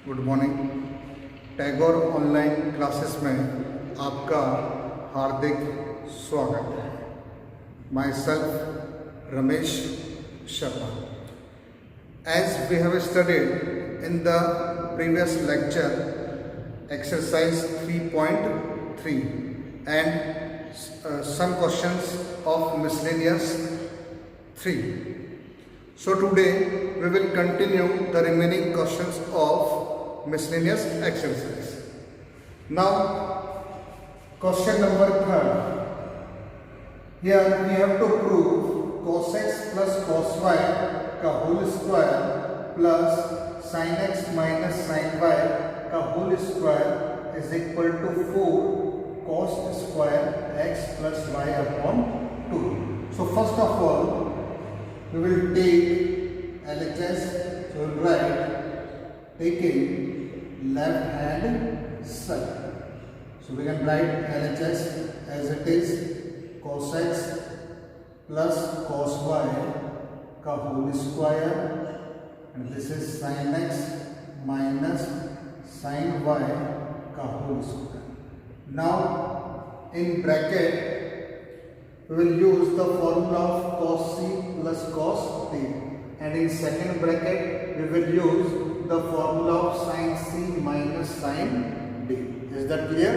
Good morning. Tagore online classes में आपका हार्दिक स्वागत है। My self Ramesh Sharma. As we have studied in the previous lecture exercise 3.3 and some questions of miscellaneous 3. So today we will continue the remaining questions of miscellaneous exercise. Now question number 3. Here we have to prove cos x plus cos y का whole square plus sin x minus sin y का whole square is equal to 4 cos square x plus y upon 2. So first of all we will take LHS. So we will write taking left hand side. So we can write LHS as it is cos x plus cos y का whole square and this is sin x minus sin y का whole square. Now in bracket we will use the formula of cos c plus cos t, and in second bracket we will use the formula of sin c minus sin d. Is that clear?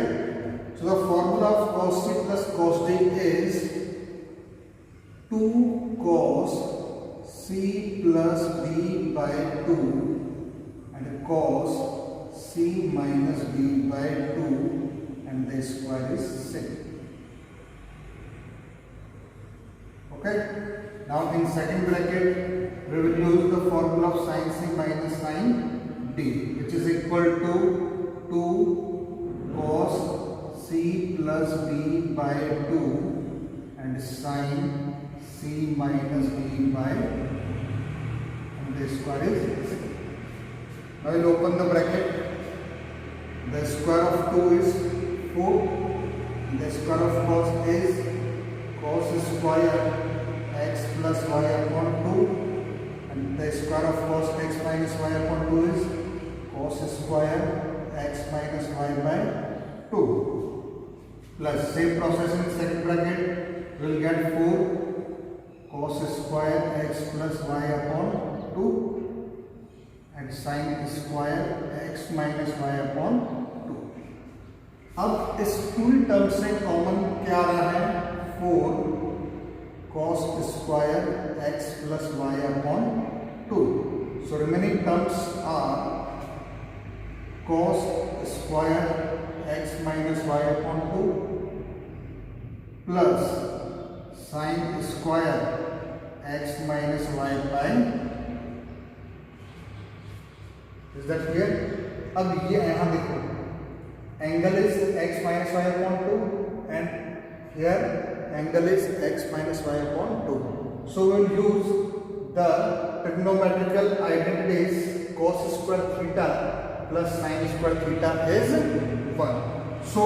So the formula of cos c plus cos d is 2 cos c plus d by 2 and cos c minus d by 2 and the square is 6. Okay. Now in second bracket we will use the formula of sin c minus sin d, which is equal to 2 cos c plus d by 2 and sin c minus d by 2 and the square is 6. Now I will open the bracket. The square of 2 is 4 and the square of cos is cos square x plus y upon 2 and the square of cos x minus y upon 2 is cos square x minus y by 2 plus same process in second bracket we will get 4 cos square x plus y upon 2 and sin square x minus y upon 2. अब इस पूरी term से common क्या आ रहा है? 4 cos square x plus y upon 2. So remaining terms are cos square x minus y upon 2 plus sin square x minus y by. Is that clear? अब ये यहाँ देखो, angle is x minus y upon 2 and here angle is x minus y upon 2. So we will use the trigonometrical identities. Cos square theta plus sin square theta is 1. So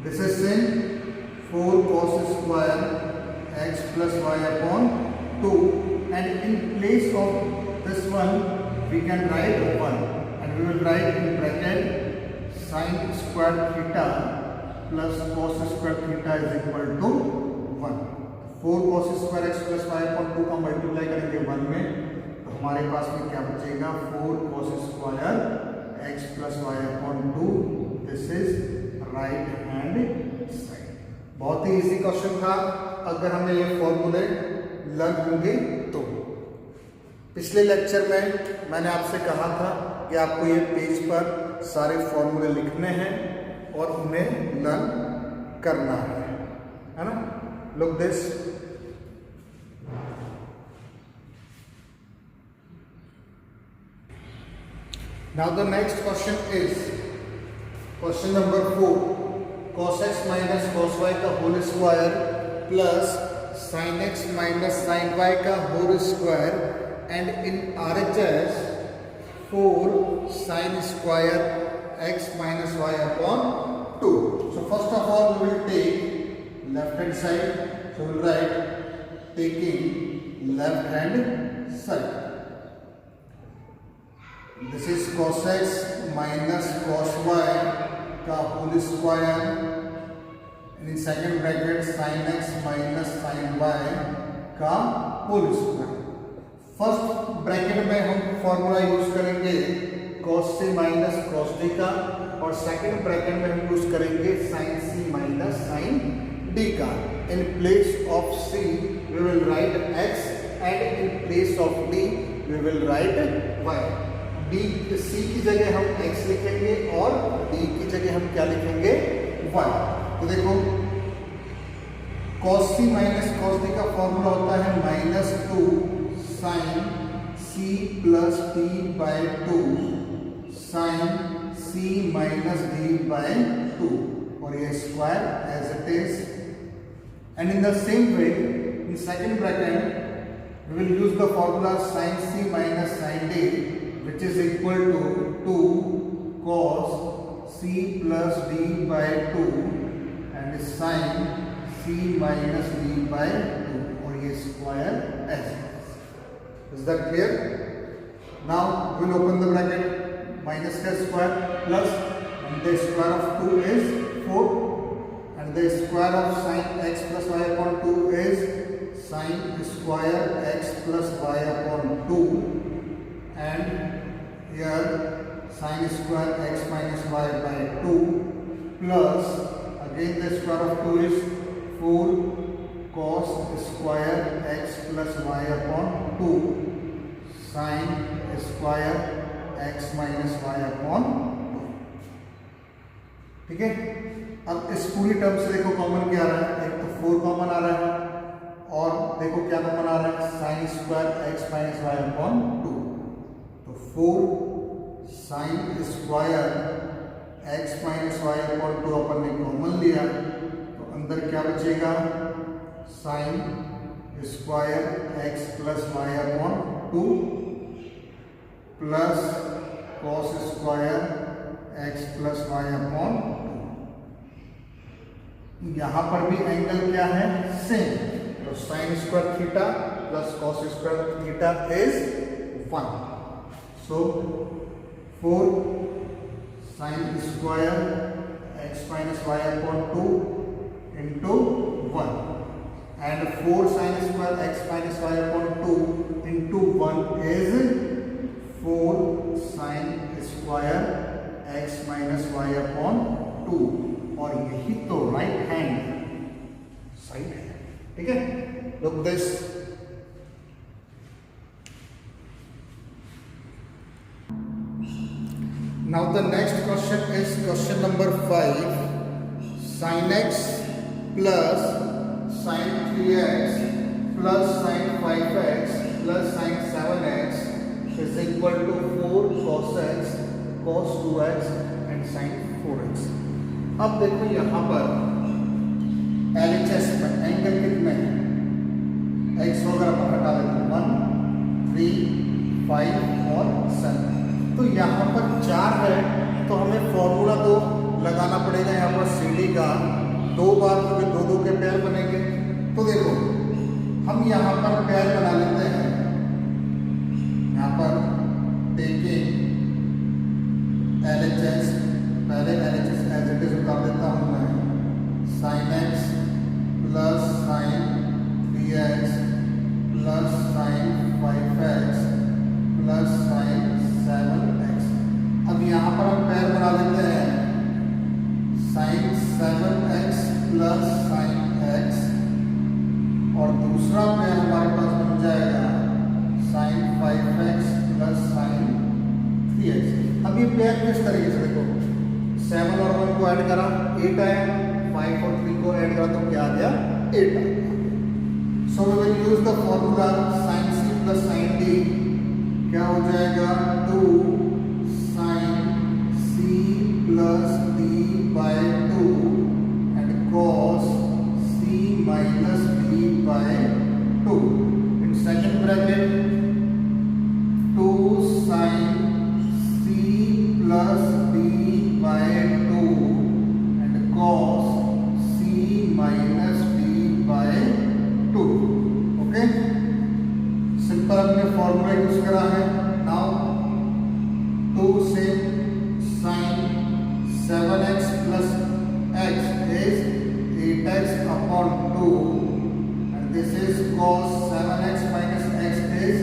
this is in 4 cos square x plus y upon 2 and in place of this one we can write 1 and we will write in bracket sin square theta plus cos square theta is equal to 1. 4 cos square x plus y upon 2 का multiply करेंगे 1 में तो हमारे पास में क्या बचेगा? 4 cos square x plus y upon 2. This is right hand side. बहुत ही इजी क्वेश्चन था अगर हमें ये फॉर्मूले लर्न होंगे तो. पिछले लेक्चर में मैंने आपसे कहा था कि आपको ये पेज पर सारे फॉर्मूले लिखने हैं और उन्हें लर्न करना है ना? Look this. Now the next question is question number 4. cos x minus cos y का whole square plus sin x minus sin y का whole square and in RHS 4 sin square x minus y upon 2. So first of all we will take left hand side. So we will write taking left hand side. This is cos x minus cos y का whole square, in second bracket sin x minus sin y का whole square. First bracket में हम formula use करेंगे cos c minus cos d का, और second bracket में हम use करेंगे sin c minus sin d का। In place of c we will write x and in place of d we will write y। d c की जगह हम x लिखेंगे और d की जगह हम क्या लिखेंगे, y। तो देखो cos c minus cos d का फॉर्मूला होता है minus 2 sin c plus d by 2 sin c minus d by 2, और ये square as it is. And in the same way in second bracket we will use the formula sin c minus sin d, which is equal to 2 cos c plus d by 2 and sin c minus d by 2, और ये square ऐसे। Is that clear? Now we will open the bracket, minus का square plus and the square of 2 is 4 and the square of sin x plus y upon 2 is sin square x plus y upon 2, and here sin square x minus y by 2 plus again the square of 2 is 4 cos square x plus y upon 2 sin square x minus y upon 2। ठीक है, अब इस पूरी term से देखो common क्या आ रहा है, एक तो 4 कॉमन आ रहा है और देखो क्या कॉमन आ रहा है, sine square X minus Y upon 2। तो 4 sine square X minus Y upon 2 अपन ने कॉमन लिया, तो अंदर क्या बचेगा, sine square X plus Y upon 2 plus cos square X plus Y upon 2। यहां पर भी एंगल क्या है, सेम, तो sine square theta plus cos square theta is 1। So 4 sine square X minus Y upon 2 into 1 and 4 sine square X minus Y upon 2 into 1 is 4 sine square X minus Y upon 2, और यही तो right hand side है। ठीक है, look this, now the next question is question number 5। sin x plus sin 3x plus sin 5x plus sin 7x is equal to 4 cos x cos 2x and sin 4x। अब देखो यहां पर LHS में angle कितने हैं, x वगैरह पर हटा देते हैं 1 3 5 और 7, तो यहाँ पर 4 है, तो हमें फॉर्मूला तो लगाना पड़ेगा यहाँ पर CD का, 2 बार में 2 के पेयर बनेंगे। तो देखो हम यहाँ पर पेयर बना लेते हैं, यहाँ पर टेकिंग LHS, पहले LHS एज इट इज उतार देता हूँ मैं, sin x plus sign 3x plus sign 5x plus sign 7x। अब यहाँ पर हम पेयर बना लेते हैं, sign 7x plus sign x, और दूसरा पेयर हमारे पास बन जाएगा sign 5x plus sign 3x। अब ये पेयर किस तरीके से, देखो 7 और 1 को ऐड करा 8 आया, 5 और 3 को ऐड करा तो क्या आ गया, 8 आ गया। So we will use the formula sin c plus sin d, क्या हो जाएगा 2 sin c plus d by 2 and cos c minus d by 2। In second bracket 2 sin c plus d by 2 and cos minus d by 2। Okay, simple हमने formula use करा है। Now cos 7x minus x is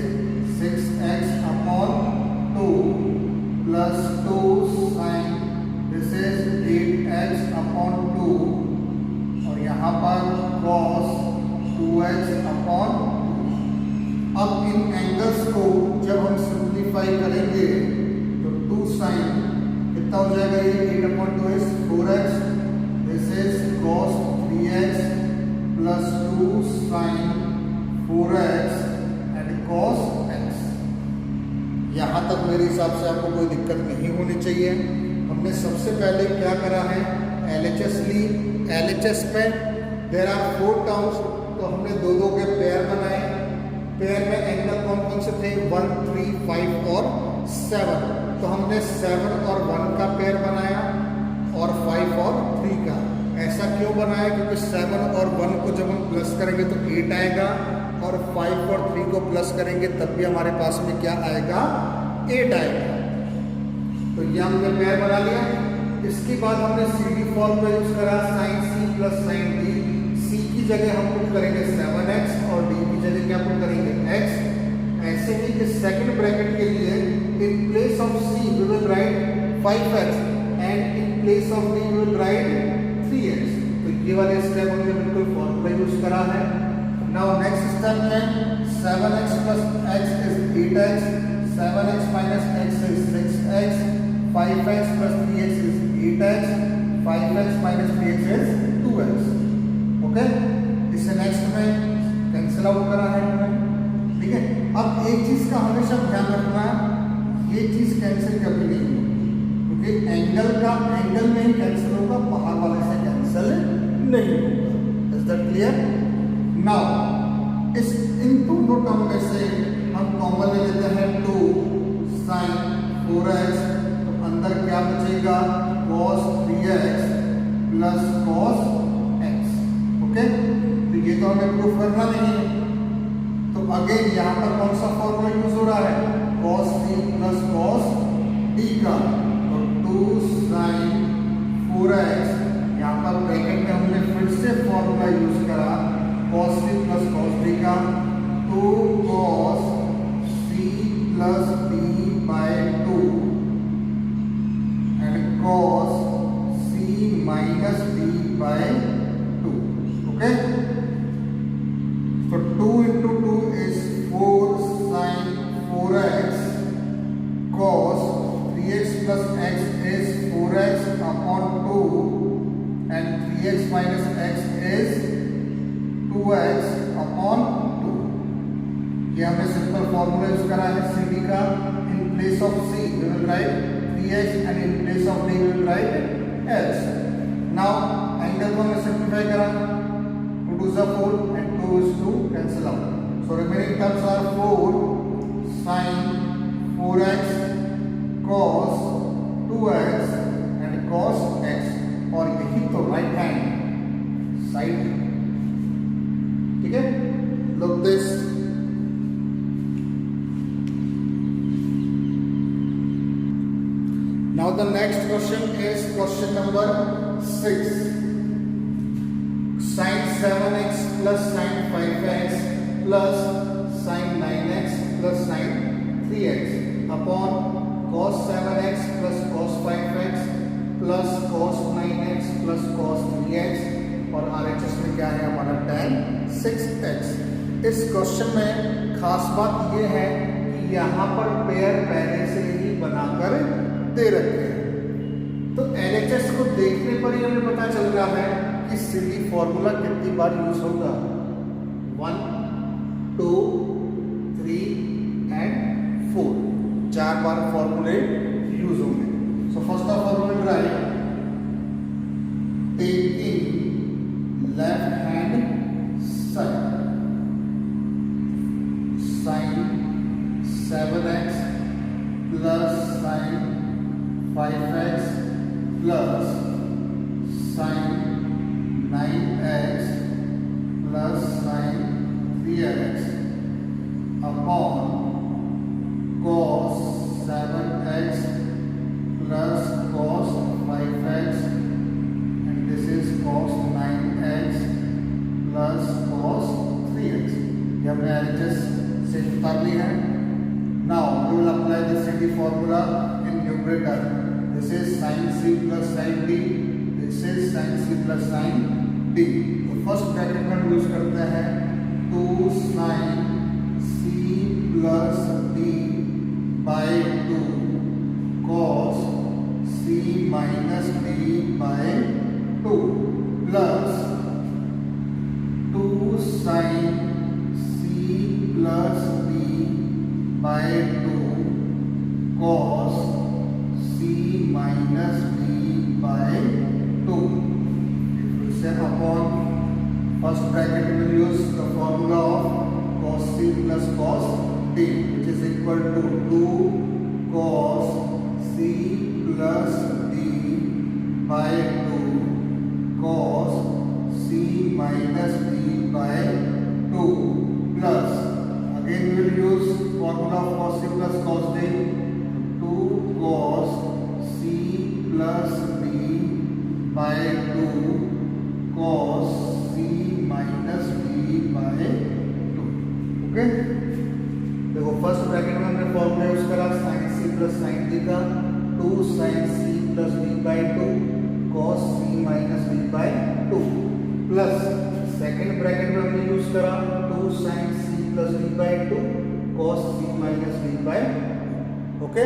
6x upon 2 plus 2 sin this is 8x upon 2 और यहाँ पर cos 2x upon 2। अब इन angles को जब हम सिंप्लीफाई करेंगे तो 2 sin कितना हो जाएगा, ये 8 upon 2 is 4x, this is cos 3x plus 2 sin 4x and cos x। यहाँ तक मेरे हिसाब से आपको कोई दिक्कत नहीं होनी चाहिए। हमने सबसे पहले क्या करा है, LHS ली। LHS में देयर आर 4 टर्म्स, तो हमने दो दो के पेयर बनाए। पेयर में एंगल कौन कौन से थे, 1, 3, 5 और 7। तो हमने 7 और 1 का पेयर बनाया और 5 और 3 का। ऐसा क्यों बनाया, क्योंकि 7 और 1 को जब हम प्लस करेंगे तो 8 आएगा और 5 और 3 को प्लस करेंगे तब भी हमारे पास में क्या आएगा, 8 आएगा। तो ये हमने पेयर बना लिया। इसके बाद हमने CD फॉर्मूला यूज करा, sin C plus sin D। C की जगह हम पुट करेंगे 7x और D की जगह क्या पुट करेंगे, x। ऐसे ही इस सेकंड ब्रैकेट के लिए इन place of C we will write 5x and in place of D we will write 3x। तो ये वाले स्टेप हमने बिल्कुल फॉर्मूला यूज करा है। नाउ नेक्स्ट स्टेप में 7x plus x is 8x, 7x minus x is 6x, 5x plus 3x is 8x, 5x minus 3x is 2x। Okay, इससे next में कैंसिल आउट करा है हमने, ठीक है। अब एक चीज का हमेशा ध्यान रखना, ये चीज कैंसिल कभी नहीं होगी, क्योंकि एंगल का एंगल में ही कैंसिल होगा, बाहर वाले से कैंसिल नहीं होगा। Is that clear? नाउ इस इन दोनों टर्म में से हम कॉमन ले लेते हैं 2 sin 4x, तो अंदर क्या बचेगा, cos 3x plus cos x। Okay, तो ये तो हमें प्रूफ करना नहीं है। तो अगेन यहाँ पर कौन सा फॉर्मूला यूज हो रहा है, cos C plus cos D का। तो 2 sin 4x, यहाँ पर ब्रैकेट में हमने फिर से फॉर्मूला यूज करा cos C plus cos D का। 2 cos C plus D by 2 and cos C minus D by 2। Okay, तो 2 into 2 is 4 sin 4x, cos 3x plus x is 4x upon 2 and 3x minus x is 2x upon 2। ये हमने simple formula use करा है CD का। In place of C we will write 3x and in place of D we will write x। Now angle को हमने simplify करा, 2 2 is 4 and 2 is 2 cancel out। So remaining terms are 4 sin 4x cos 2x and cos x, और यही तो right hand side, ठीक है। Look this, now the next question is question number 6। sin 7x plus sin 5x plus sin 9x plus sin 3x upon cos 7x plus cos 5x plus cos 9x plus cos 3x, और RHS में क्या है हमारा tan 6x। इस question में खास बात यह है कि यहाँ पर पेयर पहले से ही बनाकर दे रखे हैं। तो LHS को देखने पर ही हमें पता चल रहा है कि CD फॉर्मूला कितनी बार यूज होगा, 1, 2, 3 एंड 4, 4 बार फॉर्मूले यूज होंगे। So first of all we will write taking left hand side sin 7x plus sin 5x plus sin 9x plus sin 3x upon cos 7x plus cos 5x and this is cos 9x write the formula in numerator. This is sin c plus sin d. This is sin c plus sin d. तो first bracket में use करते हैं 2 sin c plus d by 2 cos c minus d by 2 plus 2 sin c plus d by 2 cos c minus d by 2. If we say upon first bracket, we will use the formula of cos c plus cos d, which is equal to 2 cos c plus d by 2 cos c minus d by 2 plus, again we will use formula of cos c plus cos d, 2 cos c plus d by 2 cos c minus d by 2. Okay, देखो first bracket में हमने formula use करा sin c plus sin d का, 2 sin c plus d by 2 cos c minus d by 2 plus second bracket में हमने use करा 2 sin c plus d by 2 cos c minus d by 2. Okay,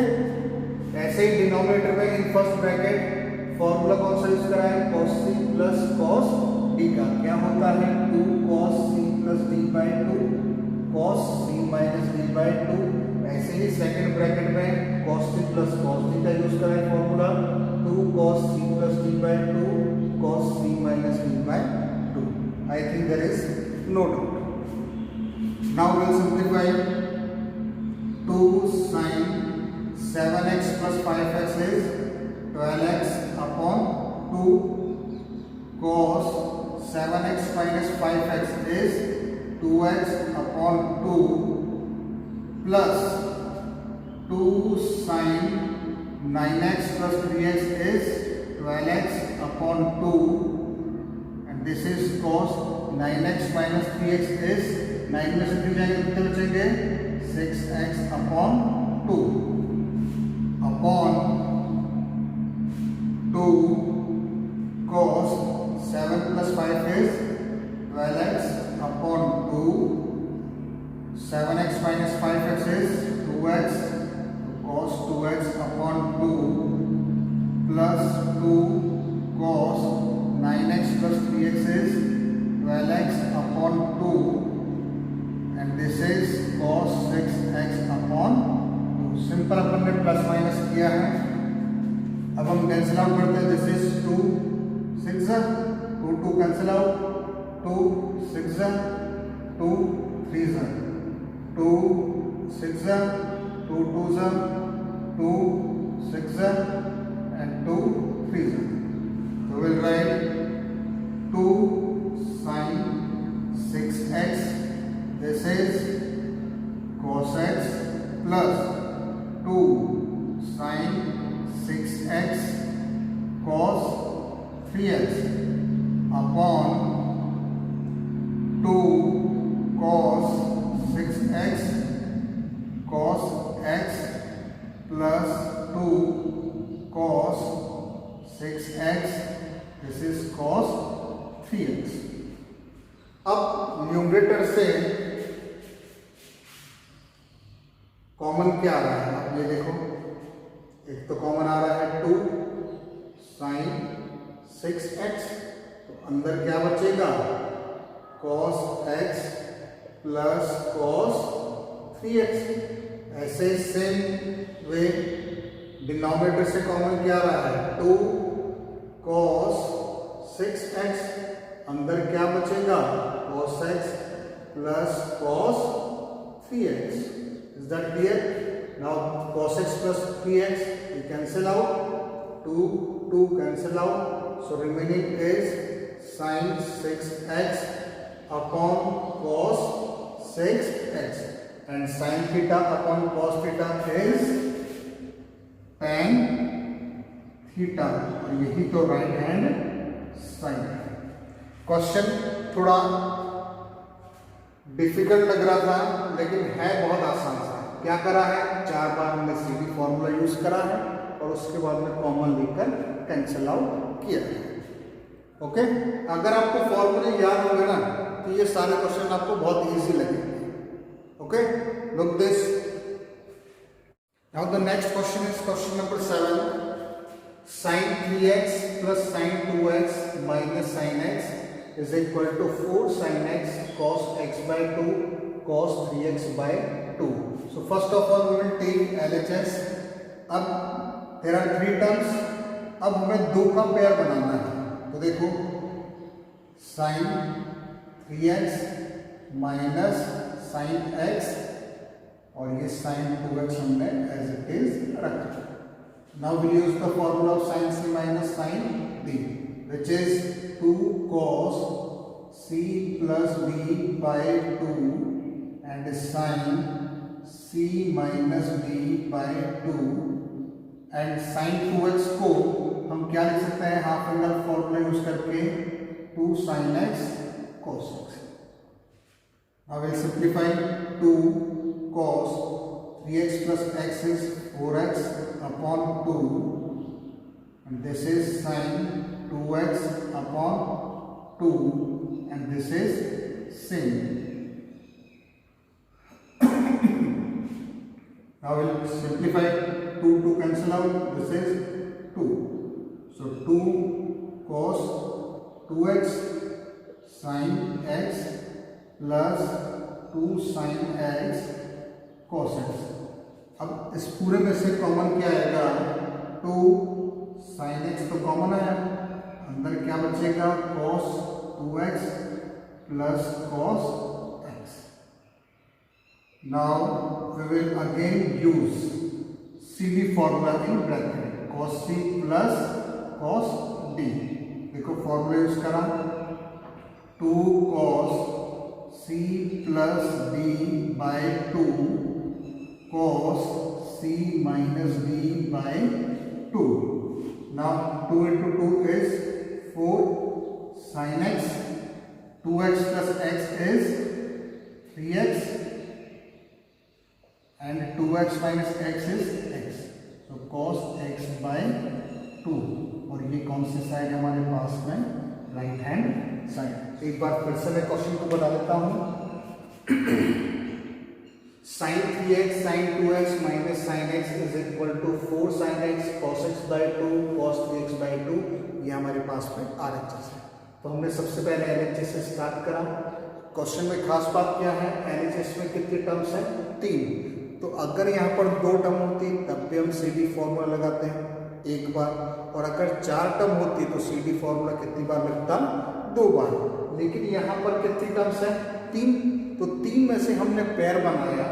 ऐसे ही denominator में in first bracket formula कौन सा use करा है, cos c plus cos d का, क्या होता है 2 cos c plus d by 2 cos c minus d by 2. ऐसे ही सेकंड ब्रैकेट में cos c plus cos d का यूज करा है formula 2 cos c plus d by 2 cos c minus d by 2. I think there is no doubt. Now we will simplify 2 sin 7x plus 5x is 12x upon 2 cos 7x minus 5x is 2x upon 2 plus 2 sin 9x plus 3x is 12x upon 2 and this is cos 9x minus 3x is 9 में से 3 जाएंगे कितने बचेंगे 6x upon 2 upon 2 cos 7 plus 5 is 12x upon 2 7x minus 5x is 2x cos 2x upon 2 plus 2 cos 9x plus 3x is 12x upon 2 and this is cos 6x upon 2. Simple अपन ने plus minus किया है, अब हम cancel out करते हैं. This is 2 6 2 2 cancel out 2 6 2 3 2 6 2 2 2 6 and 2 3. So we will write 2 sin 6x, this is cos x plus 2 sin 6x cos 3x upon 2 cos 6x cos x plus 2 cos 6x, this is cos 3x. अब numerator से common क्या आ रहा है, आप ये देखो, एक तो कॉमन आ रहा है 2 sin 6x, तो अंदर क्या बचेगा cos x plus cos 3x. ऐसे सेम वे डिनोमिनेटर से कॉमन क्या आ रहा है 2 cos 6x, अंदर क्या बचेगा cos x plus cos 3x. Is that clear? Now cos x plus 3x we cancel out, 2 cancel out, so remaining is sin 6x upon cos 6x and sin theta upon cos theta is tan theta, और यही तो right hand side है. Question थोड़ा difficult लग रहा था लेकिन है बहुत आसान सा. क्या करा है, 4 बार हमने सीधी फॉर्मूला यूज करा है और उसके बाद में कॉमन लेकर कैंसिल आउट किया है। ओके, अगर आपको फॉर्मूले याद होंगे ना तो ये सारे क्वेश्चन आपको बहुत इजी लगेंगे। Okay, look this. Now the next question is question number 7। sin 3x plus sin 2x minus sin x is equal to 4 sin x cos x by 2 cos 3x by 2. So first of all we will take LHS. अब there are 3 terms. अब हमें 2 का pair बनाना है, तो देखो sin 3x minus sin x और ये sin 2x हमने as it is रखा। Now we use the formula of sin c minus sin d, which is 2 cos c plus d by 2 and sin c minus d by 2 and sin 2x को हम क्या लिख सकते हैं, half angle formula use करके 2 sin x cos x. Now we'll simplify 2 cos 3x plus x is 4x upon 2 and this is sin 2x upon 2 and this is sin. Now we'll simplify 2 to cancel out, this is 2. So 2 cos 2x sin x plus 2 sin x cos x. अब इस पूरे में से common क्या आएगा, 2 sin x तो common है, अंदर क्या बचेगा cos 2x plus cos x. Now we will again use CD formula in bracket, cos c plus cos d. देखो फॉर्मूला यूज करा, 2 cos c plus d by 2 cos c minus d by 2. Now 2 into 2 is 4 sin x, 2x plus x is 3x and 2x minus x is x. So cos x by 2 और ये कौन सी side हमारे पास में, right hand side. एक बार फिर से मैं क्वेश्चन को बता देता हूँ। sin 3x sin 2x minus sin x is equal to 4 sin x cos x by 2 cos 3x by 2, ये हमारे पास में RHS है। तो हमने सबसे पहले LHS से स्टार्ट करा। क्वेश्चन में खास बात क्या है, LHS में कितने टर्म्स हैं, 3। तो अगर यहाँ पर 2 टर्म होती तब भी हम CD फॉर्मूला लगाते हैं एक बार, और अगर 4 टर्म होती तो CD फॉर्मूला कितनी बार लगता, 2 बार। लेकिन यहाँ पर कितनी टर्म्स है, 3। तो 3 में से हमने पेयर बनाया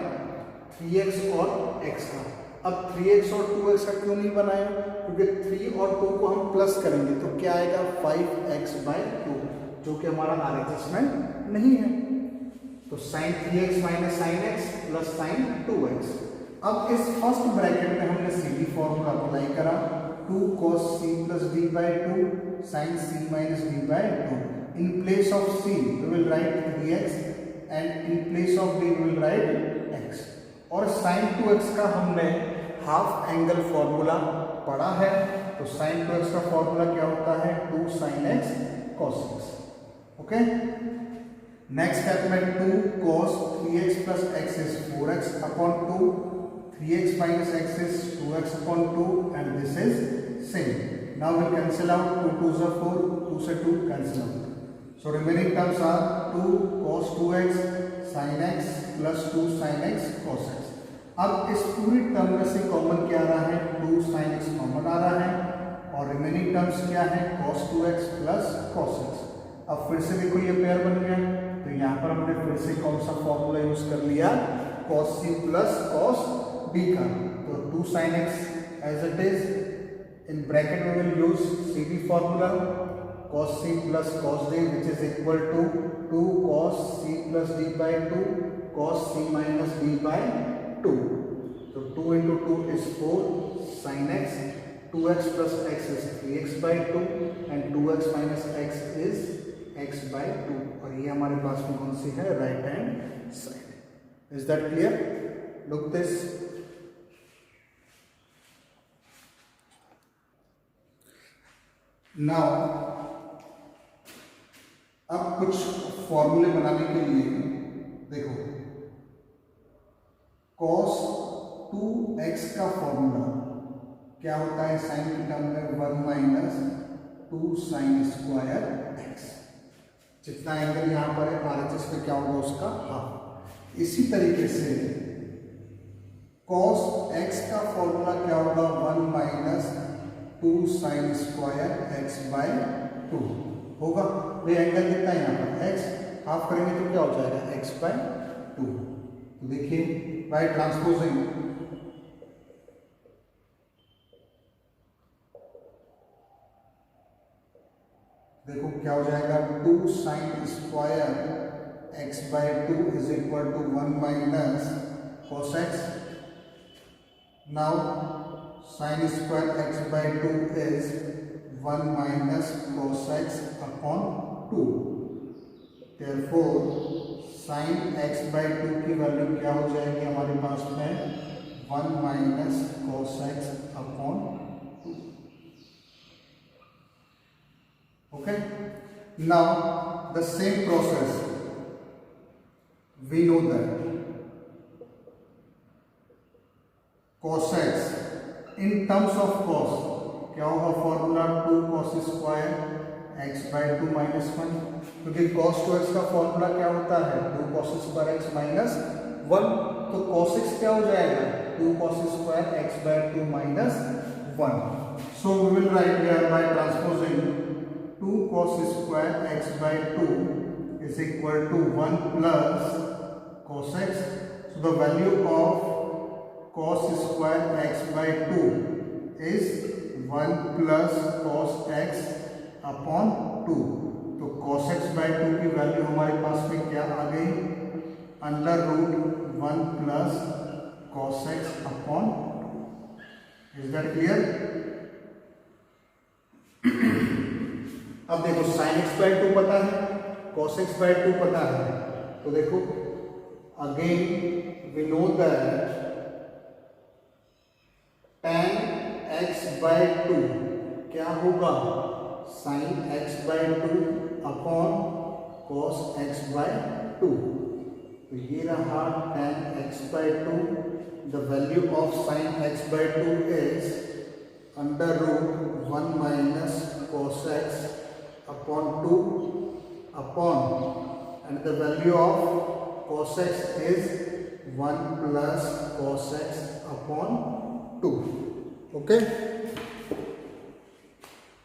3x और x का। अब 3x और 2x का क्यों नहीं बनाया, क्योंकि 3 और 2 को हम प्लस करेंगे तो क्या आएगा 5x by 2, जो कि हमारा RHS में नहीं है। तो sin 3x minus sin x plus sin 2x। अब इस फर्स्ट ब्रैकेट में हमने CD फॉर्मूला अप्लाई करा, 2 cos c plus d by 2 sin c minus d by 2. In place of c we will write 3x and in place of d we will write x. और sin 2x का हमने half angle formula पढ़ा है, तो sin 2x का formula क्या होता है, 2 sin x cos x. Okay, next step में 2 cos 3x plus x is 4x upon 2, 3x minus x is 2x upon 2 and this is same. Now we cancel out, 2 2s are 4, 2 से 2 cancel out. So remaining terms are 2 cos 2x sin x plus 2 sin x cos x. अब इस पूरी term में से common क्या आ रहा है, 2 sin x common आ रहा है और रिमेनिंग टर्म्स क्या है, cos 2x plus cos x. अब फिर से देखो ये पेयर बन गया, तो यहाँ पर हमने फिर से कौन सा फॉर्मूला यूज कर लिया, cos c plus cos d का। तो 2 sin x as it is, in bracket we will use CD formula, cos c plus cos d which is equal to 2 cos c plus d by 2 cos c minus d by 2. So 2 into 2 is 4 sin x, 2x plus x is 3x by 2 and 2x minus x is x by 2 और ये हमारे पास में कौन सी है, right hand side. Is that clear? look this. Now अब कुछ फॉर्मूले बनाने के लिए देखो, cos 2x का फॉर्मूला क्या होता है साइन के टर्म में 1 माइनस 2 साइन स्क्वायर x। जितना एंगल यहाँ पर है RHS में क्या होगा उसका हाफ। इसी तरीके से cos x का फॉर्मूला क्या होगा 1 minus 2 sine square x by 2 होगा। तो एंगल कितना है यहाँ पर x, हाफ करेंगे तो क्या हो जाएगा x बाय 2। तो देखिए बाय ट्रांसपोजिंग देखो क्या हो जाएगा 2 sine square x by 2 is equal to 1 minus cos x। Now sine square x by 2 is 1 minus cos x upon 2। Therefore sine x by 2 की वैल्यू क्या हो जाएगी हमारे पास में 1 minus cos x upon 2। Okay, now the same process we know that cos x in terms of cos क्या होगा formula 2 cos square x by 2 minus 1, क्योंकि cos 2x का फॉर्मूला क्या होता है 2 cos स्क्वायर x माइनस 1। तो cos x क्या हो जाएगा 2 cos square x by 2 minus 1। So we will write here by transposing 2 cos square x by 2 is equal to 1 plus cos x। So the value of cos square x by 2 is 1 plus cos x upon 2। तो cos x by 2 की value हमारे पास में क्या आ गई under root 1 plus cos x upon 2। Is that clear? अब देखो sin x बाय 2 पता है, cos x बाय 2 पता है, तो देखो again we know that tan x by 2 क्या होगा sin x by 2 upon cos x by 2। तो ये रहा tan x by 2। The value of sin x by 2 is under root 1 minus cos x upon 2 upon and the value of cos x is 1 plus cos x upon 2। Okay,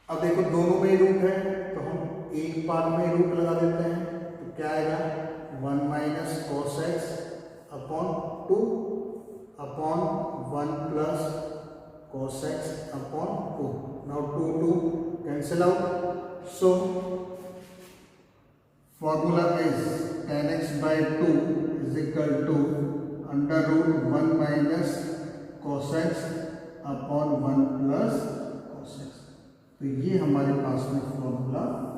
अब देखो दोनों में root है तो हम एक पार्ट में root लगा देते हैं, तो क्या आएगा 1 minus cos x upon 2 upon 1 plus cos x upon 2। Now 2 cancel out, so formula is tan x by 2 is equal to under root 1 minus cos x upon 1 plus cos x। तो ये हमारे पास में फॉर्मूला है।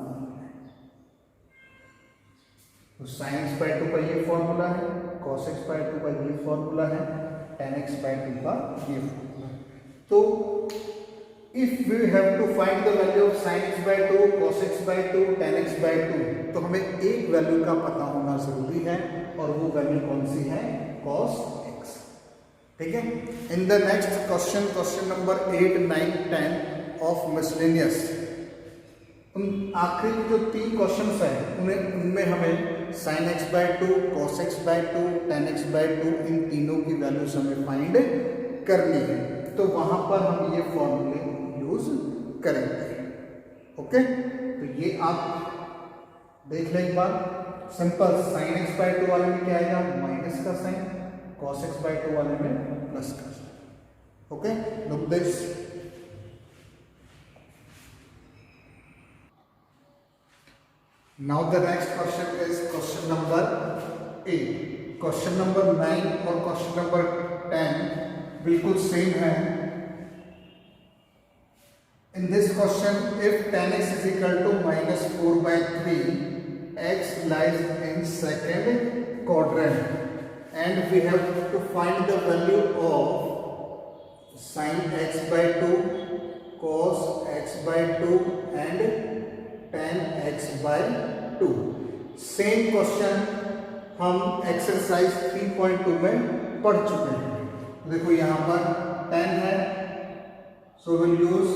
तो sin x by 2 का ये formula है, cos x बाय 2 का ये फॉर्मूला है, tan x बाय 2 का ये फॉर्मूला है। तो if we have to find the value of sin x by 2, cos x by 2, tan x by 2, तो हमें एक वैल्यू का पता होना जरूरी है और वो वैल्यू कौन सी है cos x। ठीक है, in the next question, question number 8, 9, 10 of miscellaneous, उन आखिरी जो 3 क्वेश्चंस हैं उनमें हमें sin x by 2, cos x by 2, tan x by 2 इन तीनों की वैल्यूज हमें फाइंड करनी है। तो वहां पर हम ये फॉर्मूले यूज करेंगे। ओके, तो ये आप देख लें एक बार, सिंपल sin x बाय 2 वाले में क्या आएगा माइनस का साइन, cos x बाय 2 वाले में प्लस का sign. Okay, look this, now the next question is question number 8। question number 9 और question number 10 बिल्कुल सेम है। in this question if tan x is equal to minus 4 by 3, x lies in second quadrant and we have to find the value of sin x by 2, cos x by 2 and tan x by 2. Same question हम exercise 3.2 में पढ़ चुके हैं. देखो यहाँ पर tan है, so we'll use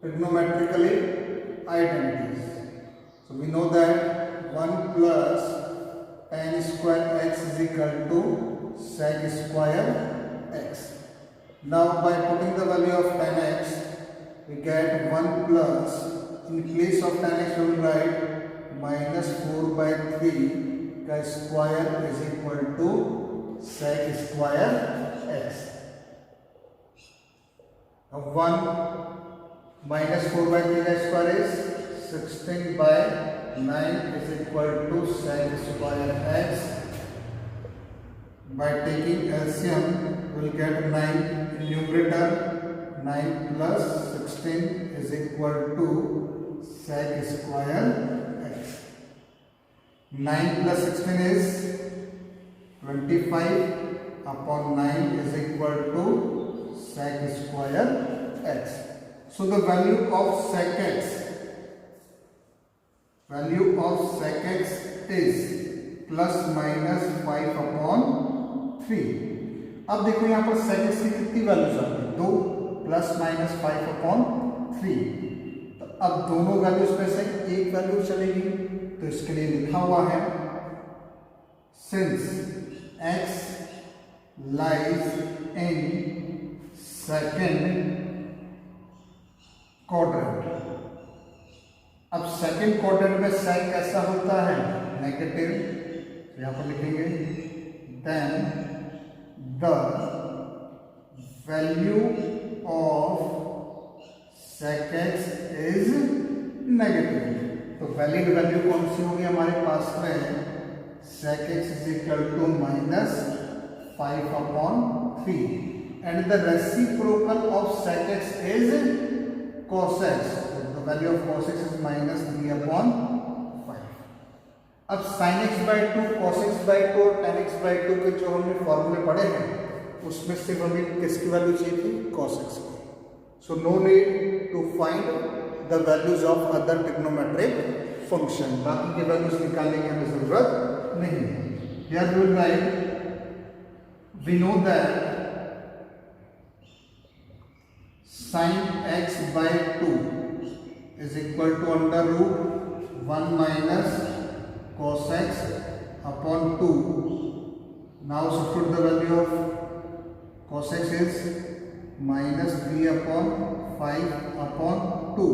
trigonometrically identities. So we know that 1 plus tan square x is equal to sec square x. Now by putting the value of tan x, we get 1 plus, in place of tan x we will write minus 4 by 3 का square is equal to sec square x. Now 1 minus 4 by 3 का square is 16 by 9 is equal to sec square x. By taking LCM, we will get 9 in numerator. 9 plus 16 is equal to sec square x. 9 plus 16 is 25 upon 9 is equal to sec square x. So the value of sec x is plus minus 5 upon 3. अब देखो यहाँ पर sec x की कितनी values आती है, 2 plus minus 5 upon 3. तो अब दोनों वैल्यूज में से एक वैल्यू चलेगी, तो इसके लिए लिखा हुआ है since x lies in second quadrant. अब सेकंड क्वाड्रेंट में sec कैसा होता है, नेगेटिव. तो यहाँ पर लिखेंगे then the value of sec x is negative. तो वैलिड वैल्यू कौन सी होगी हमारे पास में, sec x is equal to minus 5 upon 3 and the reciprocal of sec x is cos x. Value of cos x is minus 3 upon 5. अब sin x by 2, cos x by 2 और tan x by 2 के जो हमने फॉर्मूले पढ़े हैं, उसमें सिर्फ हमें किसकी वैल्यू चाहिए थी, cos x की. So no need to find the values of other trigonometric function. बाकी के वैल्यूज निकालने की हमें जरूरत नहीं है. Here we will write, we know that sin x by 2 is equal to under root 1 minus cos x upon 2. Now substitute the value of cos x is minus 3 upon 5 upon 2.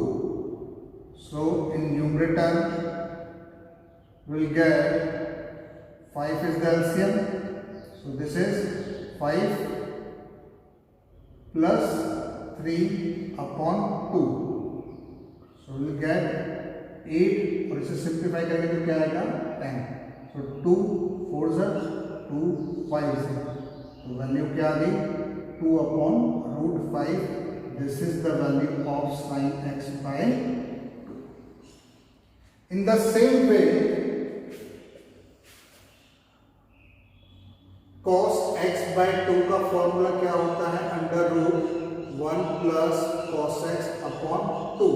So in numerator we will get 5 is the LCM. So this is 5 plus 3 upon 2. So we will get 8 और इसे simplify करेंगे तो क्या आएगा, 10. So 2 4 ज़ा 2 5 ज़ा, तो value क्या आ गई, 2 upon root 5. This is the value of sin x by 2. In the same way, cos x by 2 का फॉर्मूला क्या होता है, under root 1 plus cos x upon 2.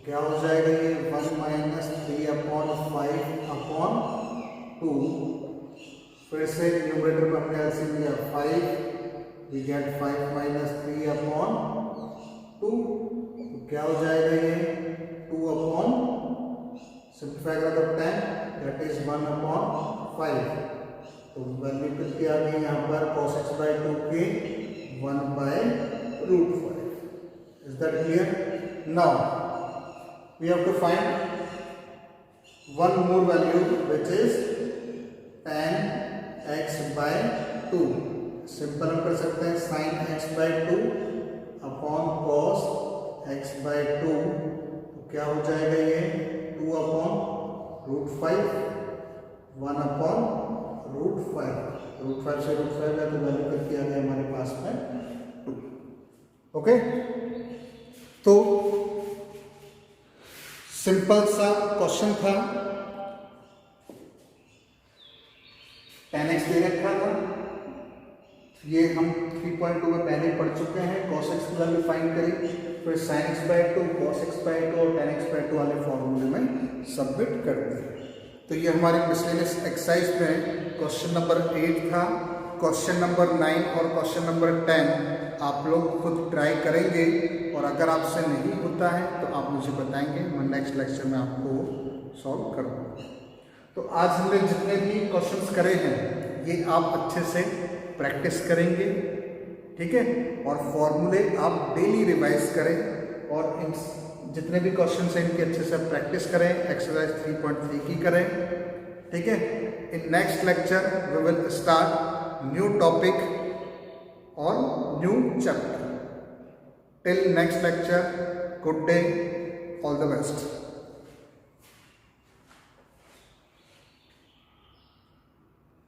क्या हो जाएगा ये, 1 माइनस 3 अपॉन 5 अपॉन 2. फिर से न्यूमरेटर पर हमने एलसीएम लिया 5, वी गेट 5 माइनस 3 अपॉन 2. तो क्या हो जाएगा ये, 2 अपॉन, सिंप्लीफाई करा तो 10, दैट इज 1 अपॉन 5. तो वैल्यू कितनी आ गई यहाँ पर cos x by 2 की, 1 by root 5. Is that clear? Now we have to find one more value which is tan x by 2. Simple हम कर सकते हैं sin x by 2 upon cos x by 2. तो क्या हो जाएगा ये, 2 upon root 5, 1 upon root 5. Root 5 से रूट 5 है तो वैल्यू कितनी आ गई हमारे पास में, 2. ओके, तो सिंपल सा क्वेश्चन था. 10x दे रखा था, ये हम 3.2 में पहले पढ़ चुके हैं। cos x की वैल्यू फाइंड करी, फिर sin x/2, cos x/2 और tan x/2 वाले फॉर्मूले में सबमिट कर दिए। तो ये हमारे मिसलेनियस एक्सरसाइज में क्वेश्चन नंबर 8 था। क्वेश्चन नंबर 9 और क्वेश्चन नंबर 10 आप लोग खुद ट्राई करेंगे, और अगर आपसे नहीं होता है तो आप मुझे बताएंगे, मैं नेक्स्ट लेक्चर में आपको सॉल्व करूँगा। तो आज हमने जितने भी क्वेश्चंस करे हैं ये आप अच्छे से प्रैक्टिस करेंगे, ठीक है, और फॉर्मूले आप डेली रिवाइज करें, और इन जितने भी क्वेश्चंस हैं इनकी अच्छे से प्रैक्टिस करें, एक्सरसाइज 3.3 की करें, ठीक है। In next lecture we will start new topic और new chapter. Till next lecture, good day, all the best.